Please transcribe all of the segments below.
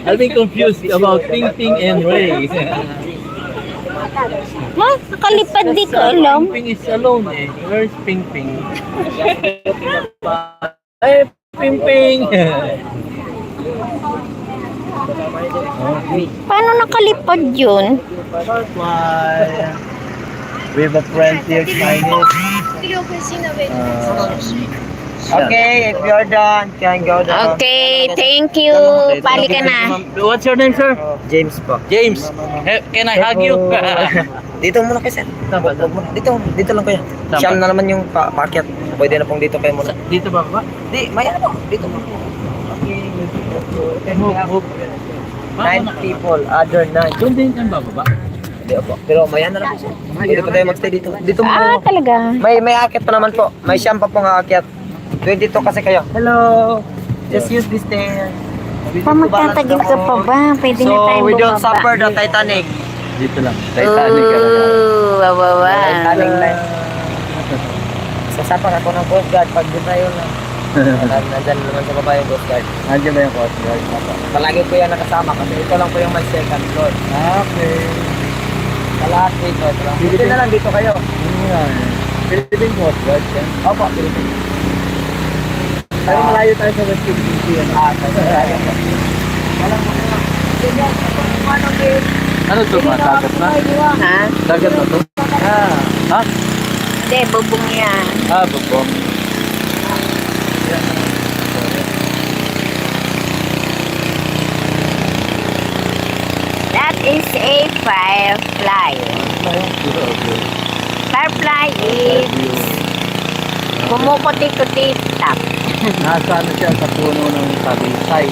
I've been confused about Ping Ping and Ray. Ha? Nakalipad di ko alam. Ping Ping is alone eh. Where's Ping Ping? Hey, Ping Ping! Paano nakalipad yun? Bye. We have a friend here, Chinese. Okay, if you're done, can go down. Okay, thank you. Pali ka na. What's your name, sir? James po. James. Can I hug you? Dito muna kayo, sir. Dito lang kayo. Siyam na naman yung paakyat. Pwede na pong dito kayo muna. Dito ba ba? Di, may ano. Dito muna. Move. 9 people, other 9. Doon din ang bababa. Hindi po. Pero may ano lang po, sir. Pwede po tayo magstay dito. Dito Ah, muna. talaga. May aakyat pa naman po. May siyam pa pong aakyat. 22 kasi kayo. Hello. Just use this stair. Pa magtatagil ka pa ba? Pwede na tayo So, we don't bumaba. suffer the Titanic. Dito lang. Titanic ka lang. Ooh, wawawa. Titanic line. Sasapak ako ng Coast Guard pag doon tayo na. Nandyan naman sa baba yung Coast Guard. Nandiyan ba yung Coast Guard? Palagi ko yan nakasama kasi ito lang po yung my second floor. Okay. Sa lahat dito, ito lang. Dito na lang dito kayo. Philippine Coast Guard yan. Opo, Philippines. Tayo malayo tayo sa West Philippines. Malayo po. Walang mga. Ano to ba? Dagat na? Ha? Dagat na to? Ha? Hindi, bubong yan. Bubong. That is a firefly. Firefly is kumukuti-kuti tap. Nasa ano siya sa puno ng sabinsay.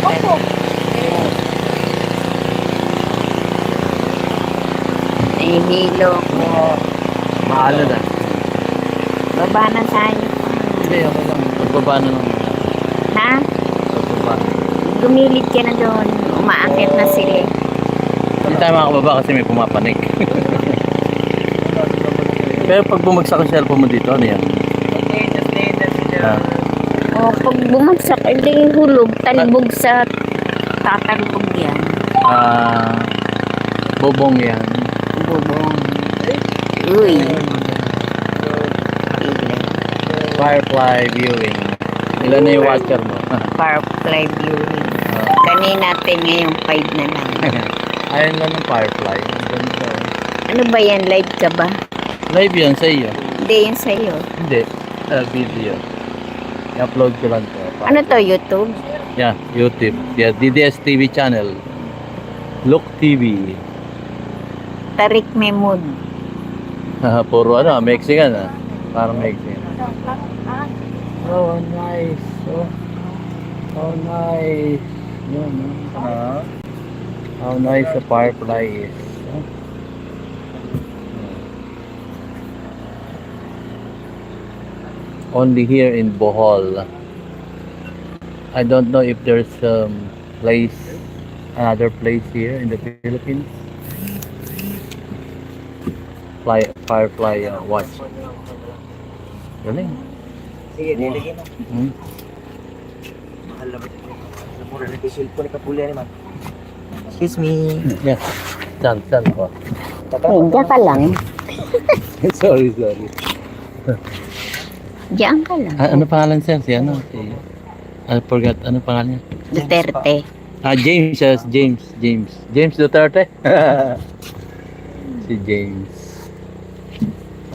Opo. Nahihilo ko. Maalo na. Baba na tayo. Hindi, ako lang. Pagbaba na lang. Ha? Pagbaba. Gumilid ka na doon. Umaakit na sila. Hindi tayo makakababa kasi may pumapanik. Pero pag bumagsak ang cellphone mo dito, ano yan? Ha? O, pag bumagsak, hindi hulog, talbog sa tatalbog yan. Bobong yan. Bubong. Uy. Firefly viewing. Ilan na yung watcher mo? Firefly viewing. Kanina natin ngayong 5 na lang. Ayun lang ng firefly. Ang ganda. Ano ba yan? Live ka ba? Live yan sa iyo. Hindi, yun sa'yo. Hindi. Video. I-upload ko lang to. Ano to, YouTube? Yeah, YouTube. Yeah, DDS TV channel. Look TV. Tarik Memod. Puro ano, Mexican ah. Parang Mexican. Oh, nice. Oh, nice. Yun, how nice the firefly is. Only here in Bohol. I don't know if there's another place here in the Philippines. Firefly watch. Galing. Sige, diligin na. Excuse me. Yeah. Saan ko? Diyan ka lang. sorry. Diyan ka lang. Ano pangalan sir? Si ano? I forgot. Ano pangalan niya? Duterte. James. Yes, James. James Duterte. Si James.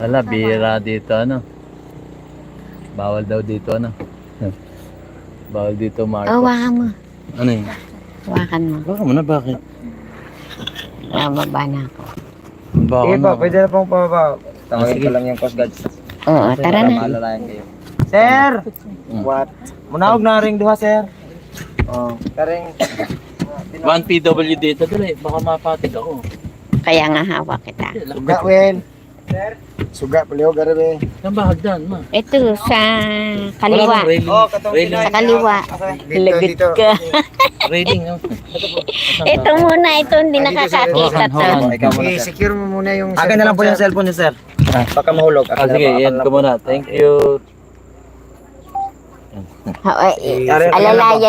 Wala, bihira dito ano. Bawal daw dito ano. Bawal dito Marcos. Hawakan mo. Ano yun? Hawakan mo. Baka mo na, bakit? Baba na ako. Baka Sige na. po, pwede na pong pababa. Tawagin sige. ko lang yung Coast Guard. Oo, tara na. Maalalayan kayo. Sir! What? Munawag na ring duha, sir. Oh. Karing. 1 PW dito dali. Baka mapatig ako. Kaya nga hawak kita. Suga, Wen. Sir? Suga, paliho, garabe. Saan ba hagdan, ma? Ito, sa Wala kaliwa. bang railing? Oh, katong Railing. Sa kaliwa. Lagot ka. Railing, no? Ito muna, ito hindi nakakakita to. Hawakan. I-secure mo muna yung akin na lang po yung cellphone niyo, sir. Baka mahulog. Sige, yan ko muna. Thank you. Alalaya